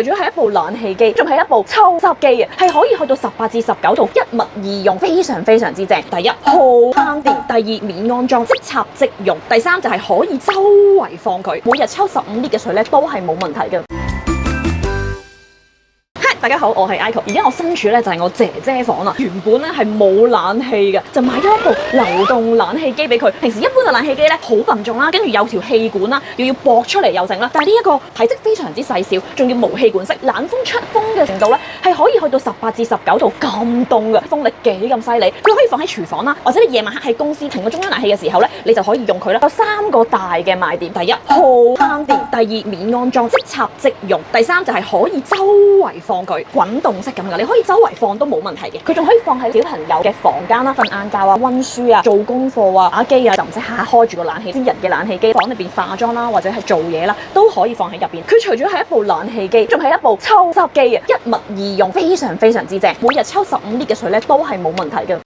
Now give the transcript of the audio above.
除咗係一部冷氣機，仲係一部抽濕機啊，係可以去到18至19度，一物二用，非常之正。第一，好慳電；第二，免安裝，即插即用；第三就係可以周圍放佢，每日抽15升嘅水咧都係冇問題嘅。大家好，我係 Aiko， 而家我身處咧就係我姐姐房啦。原本咧係冇冷氣嘅，就買咗一部流動冷氣機俾佢。平時一般嘅冷氣機咧好笨重啦，跟住有條氣管啦，又要駁出嚟又剩啦。但係呢一個體積非常之細小，仲要無氣管式，冷風出風嘅程度咧係可以去到18至19度咁凍嘅，風力幾咁犀利。佢可以放喺廚房啦，或者你夜晚黑喺公司停個中央冷氣嘅時候咧，你就可以用佢啦。有3個大嘅賣點：第一，好慳電；第二，免安裝，即插即用；第三就係可以周圍放。佢滾動式咁嘅，你可以周圍放都冇問題嘅。佢仲可以放喺小朋友嘅房間啦，瞓晏覺啊、溫書啊、做功課啊、打機啊，就唔使下下開住個冷氣。私人嘅冷氣機，房裏邊化妝啦，或者係做嘢啦，都可以放喺入邊。佢除咗係一部冷氣機，仲係一部抽濕機啊，一物二用，非常之正。每日抽15升嘅水咧，都係冇問題嘅。